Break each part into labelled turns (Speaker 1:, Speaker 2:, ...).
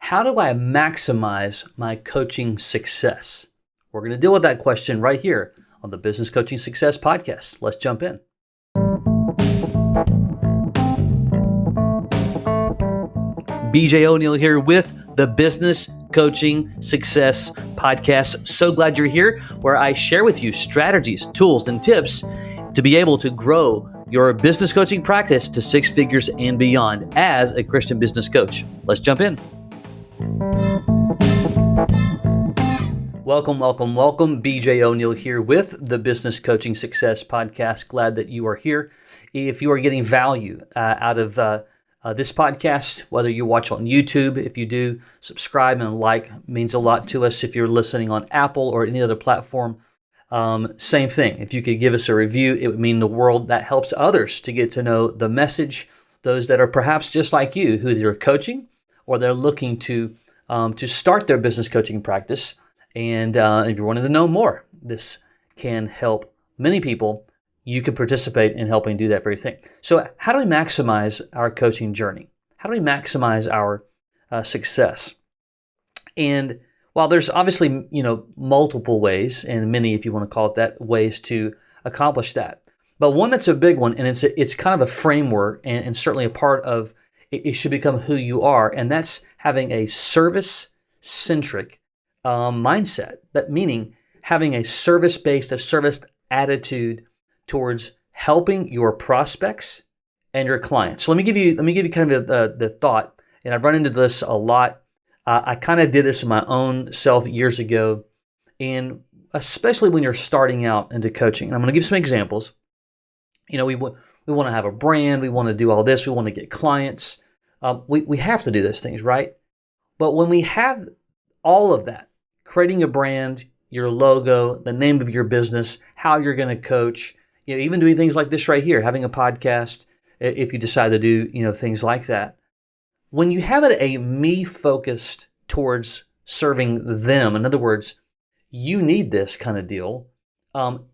Speaker 1: How do I maximize my coaching success? We're going to deal with that question right here on the Business Coaching Success Podcast. Let's jump in. BJ O'Neill here with the Business Coaching Success Podcast. So glad you're here, where I share with you strategies, tools, and tips to be able to grow your business coaching practice to six figures and beyond as a Christian business coach. Let's jump in. Welcome. BJ O'Neill here with the Business Coaching Success Podcast. Glad that you are here. If you are getting value out of this podcast, whether you watch on YouTube, if you do, subscribe and like means a lot to us. If you're listening on Apple or any other platform, same thing. If you could give us a review, it would mean the world. That helps others to get to know the message, those that are perhaps just like you, who they're coaching or they're looking to start their business coaching practice. And if you're wanting to know more, this can help many people. You can participate in helping do that very thing. So how do we maximize our coaching journey? How do we maximize our success? And while there's obviously, multiple ways, and many, if you want to call it that, ways to accomplish that. But one that's a big one, and it's kind of a framework and certainly a part of, it should become who you are, and that's having a service-centric mindset. That meaning having a service-based, a service attitude towards helping your prospects and your clients. So let me give you kind of the thought, and I've run into this a lot. I kind of did this in my own self years ago, and especially when you're starting out into coaching. And I'm going to give some examples. We want to have a brand, we want to do all this, we want to get clients. We have to do those things, right? But when we have all of that, creating a brand, your logo, the name of your business, how you're going to coach, even doing things like this right here, having a podcast, if you decide to do, things like that. When you have it a me focused towards serving them, in other words, you need this kind of deal,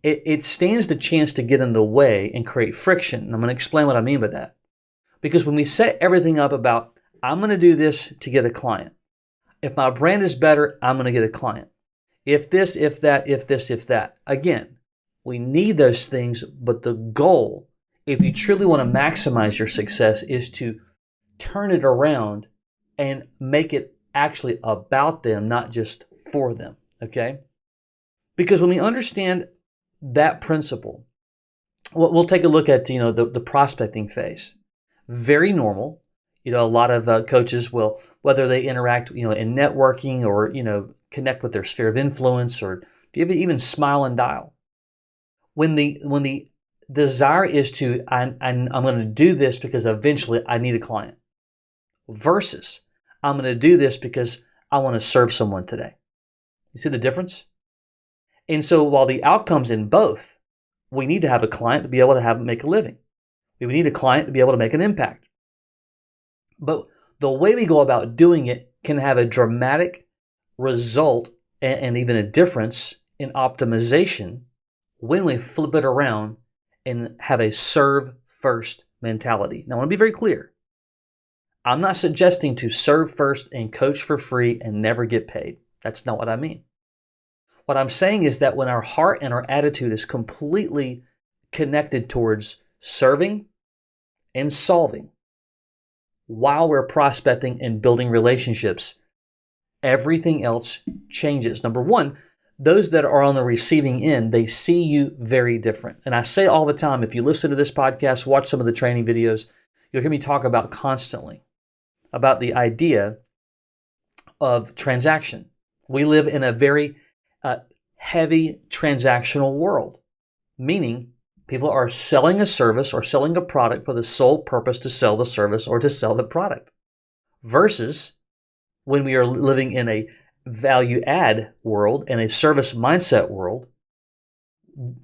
Speaker 1: it stands the chance to get in the way and create friction. And I'm going to explain what I mean by that. Because when we set everything up about, I'm going to do this to get a client. If my brand is better, I'm going to get a client. If this, if that, if this, if that. Again, we need those things, but the goal, if you truly want to maximize your success, is to turn it around and make it actually about them, not just for them, okay? Because when we understand that principle, we'll take a look at, the prospecting phase. Very normal. A lot of coaches will, whether they interact, in networking or, connect with their sphere of influence or even smile and dial. When the desire is to, I'm going to do this because eventually I need a client, versus I'm going to do this because I want to serve someone today. You see the difference? And so while the outcomes in both, we need to have a client to be able to make a living. We need a client to be able to make an impact. But the way we go about doing it can have a dramatic result and even a difference in optimization when we flip it around and have a serve first mentality. Now, I want to be very clear. I'm not suggesting to serve first and coach for free and never get paid. That's not what I mean. What I'm saying is that when our heart and our attitude is completely connected towards serving and solving while we're prospecting and building relationships, everything else changes. Number one, those that are on the receiving end, they see you very different. And I say all the time, if you listen to this podcast, watch some of the training videos, you'll hear me talk about constantly about the idea of transaction. We live in a very heavy transactional world, meaning people are selling a service or selling a product for the sole purpose to sell the service or to sell the product. Versus when we are living in a value add world and a service mindset world,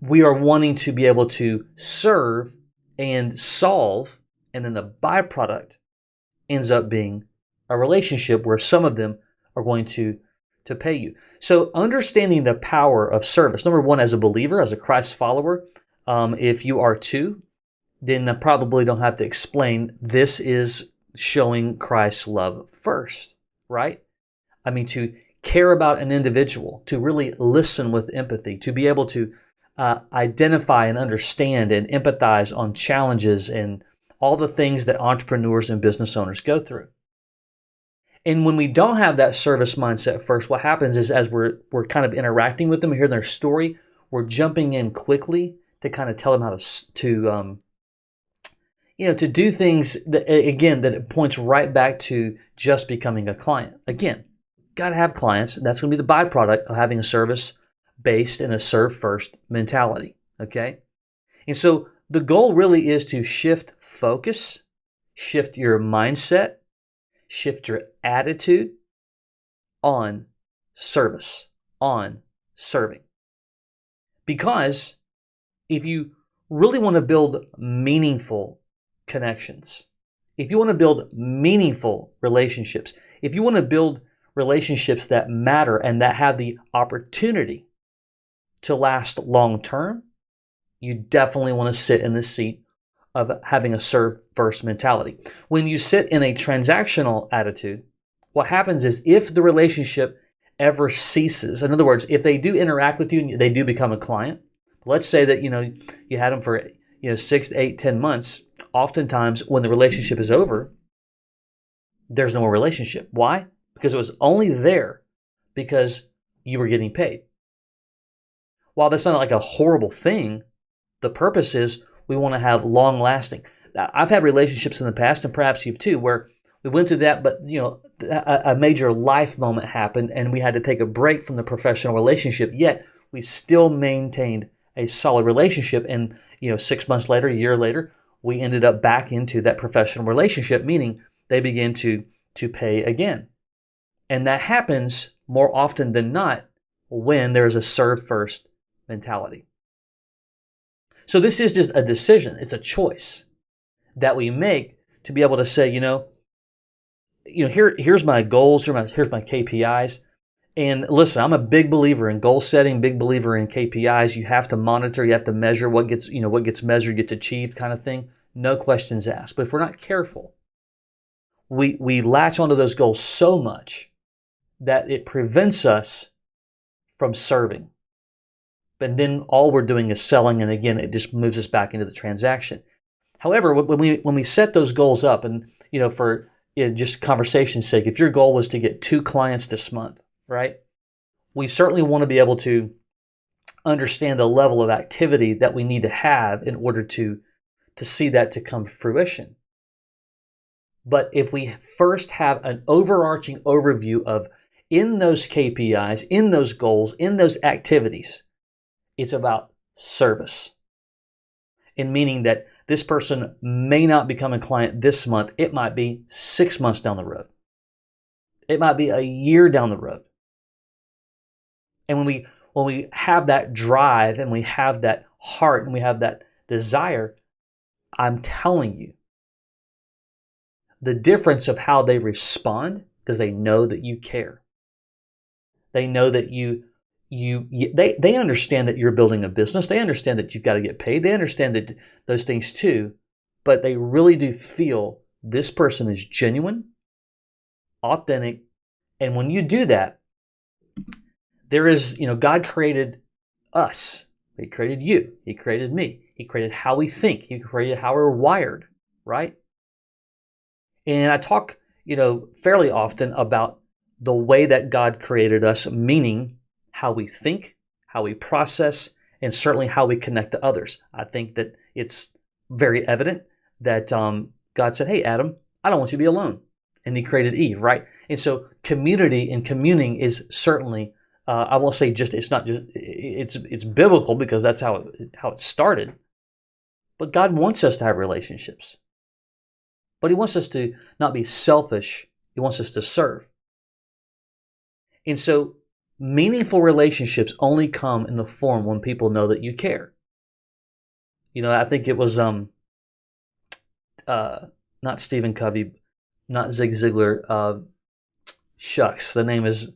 Speaker 1: we are wanting to be able to serve and solve, and then the byproduct ends up being a relationship where some of them are going to pay you. So understanding the power of service, number one, as a believer, as a Christ follower, if you are too, then I probably don't have to explain this is showing Christ's love first. right? I mean, to care about an individual, to really listen with empathy, to be able to identify and understand and empathize on challenges and all the things that entrepreneurs and business owners go through. And when we don't have that service mindset first, what happens is as we're kind of interacting with them, hearing their story, we're jumping in quickly to kind of tell them how to do things that, again, that it points right back to just becoming a client. Again, got to have clients. That's going to be the byproduct of having a service-based and a serve-first mentality, okay? And so the goal really is to shift focus, shift your mindset, shift your attitude on service, on serving. Because if you really want to build meaningful connections, if you want to build meaningful relationships, if you want to build relationships that matter and that have the opportunity to last long term, you definitely want to sit in the seat of having a serve first mentality. When you sit in a transactional attitude, what happens is if the relationship ever ceases, in other words, if they do interact with you and they do become a client, let's say that you had them for 6 to 8, 10 months, oftentimes when the relationship is over, there's no more relationship. Why? Because it was only there because you were getting paid. While that's not like a horrible thing, the purpose is we want to have long lasting. I've had relationships in the past, and perhaps you've too, where we went through that, but a major life moment happened and we had to take a break from the professional relationship, yet we still maintained a solid relationship. And 6 months later, a year later, we ended up back into that professional relationship, meaning they began to pay again. And that happens more often than not when there's a serve first mentality. So this is just a decision. It's a choice that we make to be able to say, here's my goals, here's my KPIs. And listen, I'm a big believer in goal setting, big believer in KPIs. You have to monitor, you have to measure what gets measured, gets achieved kind of thing. No questions asked. But if we're not careful, we latch onto those goals so much that it prevents us from serving. But then all we're doing is selling, and again, it just moves us back into the transaction. However, when we set those goals up, and for just conversation's sake, if your goal was to get 2 clients this month, right? We certainly want to be able to understand the level of activity that we need to have in order to see that to come to fruition. But if we first have an overarching overview of in those KPIs, in those goals, in those activities, it's about service. And meaning that this person may not become a client this month. It might be 6 months down the road. It might be a year down the road. And when we have that drive and we have that heart and we have that desire, I'm telling you, the difference of how they respond, because they know that you care. They know that they understand that you're building a business. They understand that you've got to get paid. They understand that those things too, but they really do feel this person is genuine, authentic. And when you do that, there is, God created us. He created you. He created me. He created how we think. He created how we're wired, right? And I talk, fairly often about the way that God created us, meaning how we think, how we process, and certainly how we connect to others. I think that it's very evident that God said, hey, Adam, I don't want you to be alone. And he created Eve, right? And so community and communing is certainly, I won't say it's biblical because that's how it started. But God wants us to have relationships. But he wants us to not be selfish. He wants us to serve. And so meaningful relationships only come in the form when people know that you care. I think it was not Stephen Covey, not Zig Ziglar. Shucks, the name is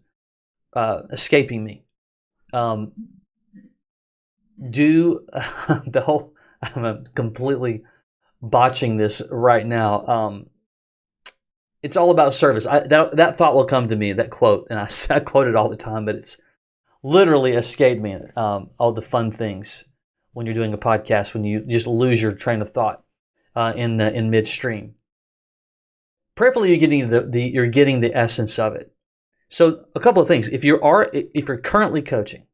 Speaker 1: escaping me. I'm completely botching this right now. It's all about service. That thought will come to me, that quote, and I quote it all the time, but it's literally escaped me. All the fun things when you're doing a podcast, when you just lose your train of thought in midstream. Prayerfully, you're getting the essence of it. So a couple of things. If you're currently coaching,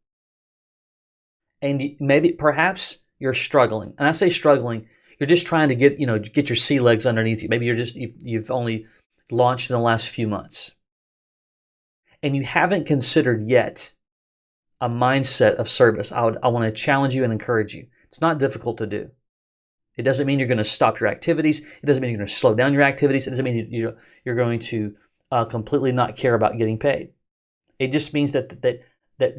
Speaker 1: and maybe perhaps you're struggling, and I say struggling, you're just trying to get your sea legs underneath you. Maybe you've only launched in the last few months, and you haven't considered yet a mindset of service. I want to challenge you and encourage you. It's not difficult to do. It doesn't mean you're going to stop your activities. It doesn't mean you're going to slow down your activities. It doesn't mean you're going to completely not care about getting paid. It just means that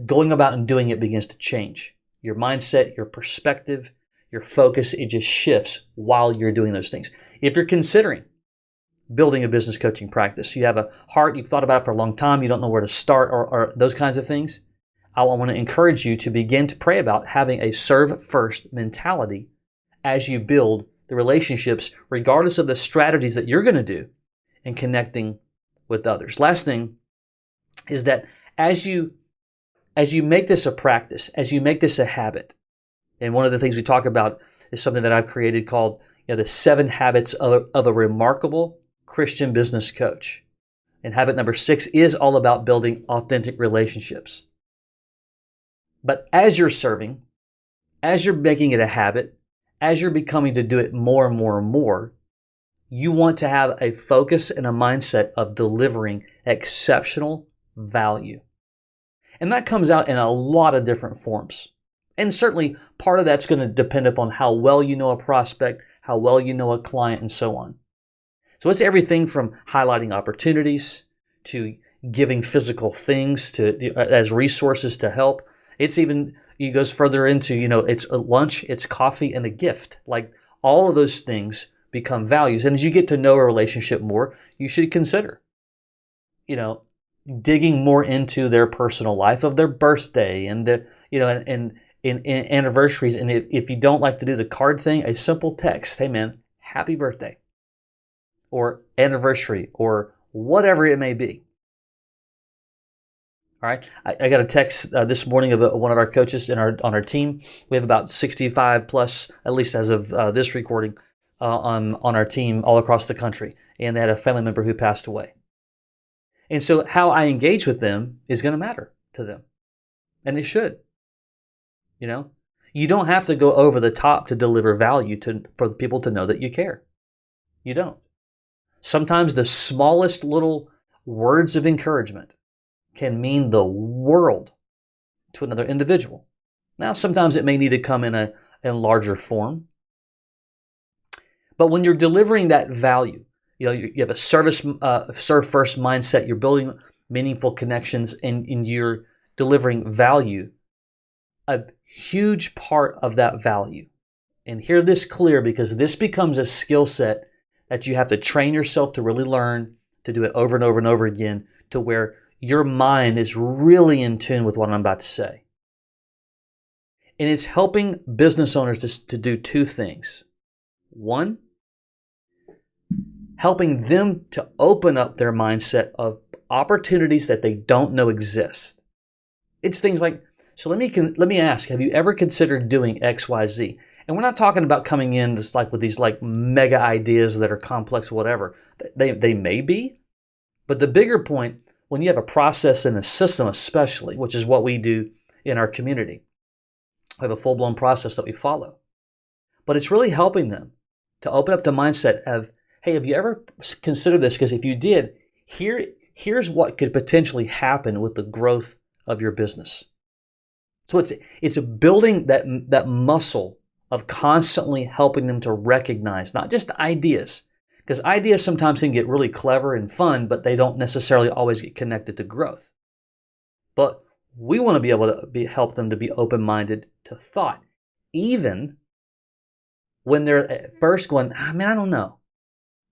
Speaker 1: going about and doing it begins to change. Your mindset, your perspective, your focus, it just shifts while you're doing those things. If you're considering building a business coaching practice, you have a heart, you've thought about it for a long time, you don't know where to start or those kinds of things, I want to encourage you to begin to pray about having a serve first mentality as you build the relationships, regardless of the strategies that you're going to do in connecting with others. Last thing is that as you make this a practice, as you make this a habit, and one of the things we talk about is something that I've created called the 7 habits of a remarkable Christian business coach. And habit number 6 is all about building authentic relationships. But as you're serving, as you're making it a habit, as you're becoming to do it more and more and more, you want to have a focus and a mindset of delivering exceptional value. And that comes out in a lot of different forms. And certainly part of that's going to depend upon how well you know a prospect, how well you know a client, and so on. So it's everything from highlighting opportunities to giving physical things as resources to help. It goes further into, it's a lunch, it's coffee, and a gift. Like all of those things become values. And as you get to know a relationship more, you should consider, digging more into their personal life of their birthday and and anniversaries. And if you don't like to do the card thing, a simple text, hey man, happy birthday, or anniversary, or whatever it may be. All right. I got a text this morning of one of our coaches on our team. We have about 65 plus, at least as of this recording, on our team all across the country. And they had a family member who passed away. And so how I engage with them is going to matter to them. And it should. You don't have to go over the top to deliver value for people to know that you care. You don't. Sometimes the smallest little words of encouragement can mean the world to another individual. Now, sometimes it may need to come in larger form. But when you're delivering that value, you have a serve first mindset, you're building meaningful connections, and you're delivering value, a huge part of that value. And hear this clear, because this becomes a skill set that you have to train yourself to really learn, to do it over and over and over again, to where your mind is really in tune with what I'm about to say. And it's helping business owners to do 2 things. 1, helping them to open up their mindset of opportunities that they don't know exist. It's things like, so let me ask, have you ever considered doing X, Y, Z? And we're not talking about coming in just like with these like mega ideas that are complex, whatever. They may be, but the bigger point, when you have a process and a system especially, which is what we do in our community, we have a full-blown process that we follow. But it's really helping them to open up the mindset of, hey, have you ever considered this? Because if you did, here's what could potentially happen with the growth of your business. So it's building that muscle of constantly helping them to recognize not just ideas, because ideas sometimes can get really clever and fun, but they don't necessarily always get connected to growth. But we want to be able to help them to be open-minded to thought, even when they're at first going, I don't know.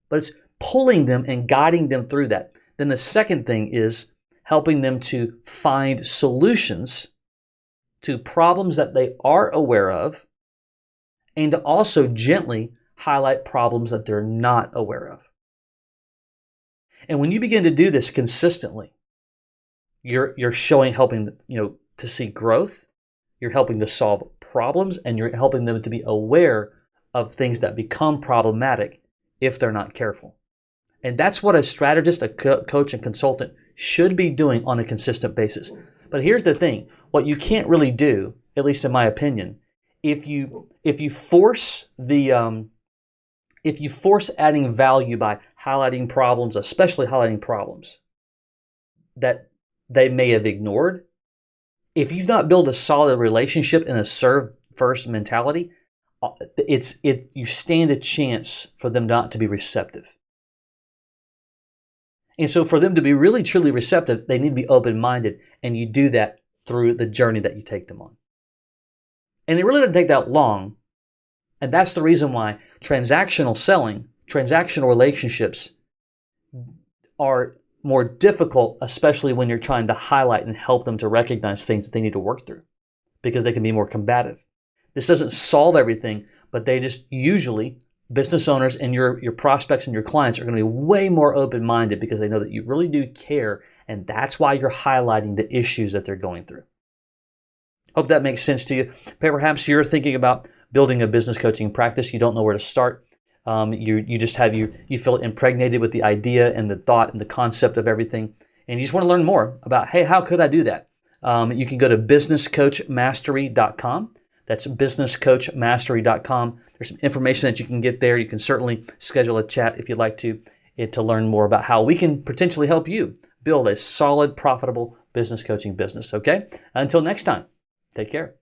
Speaker 1: But it's pulling them and guiding them through that. Then the second thing is helping them to find solutions to problems that they are aware of, and to also gently highlight problems that they're not aware of. And when you begin to do this consistently, you're helping to see growth, you're helping to solve problems, and you're helping them to be aware of things that become problematic if they're not careful. And that's what a strategist, a coach, and consultant should be doing on a consistent basis. But here's the thing, what you can't really do, at least in my opinion, if you force adding value by highlighting problems, especially highlighting problems that they may have ignored, if you've not built a solid relationship and a serve first mentality, you stand a chance for them not to be receptive. And so for them to be really truly receptive, they need to be open-minded, and you do that through the journey that you take them on. And it really doesn't take that long, and that's the reason why transactional selling, transactional relationships are more difficult, especially when you're trying to highlight and help them to recognize things that they need to work through, because they can be more combative. This doesn't solve everything, but they just usually, business owners and your prospects and your clients are going to be way more open-minded because they know that you really do care, and that's why you're highlighting the issues that they're going through. Hope that makes sense to you. Perhaps you're thinking about building a business coaching practice. You don't know where to start. You feel impregnated with the idea and the thought and the concept of everything, and you just want to learn more about, hey, how could I do that? You can go to businesscoachmastery.com. That's businesscoachmastery.com. There's some information that you can get there. You can certainly schedule a chat if you'd like to learn more about how we can potentially help you build a solid, profitable business coaching business. Okay? Until next time, take care.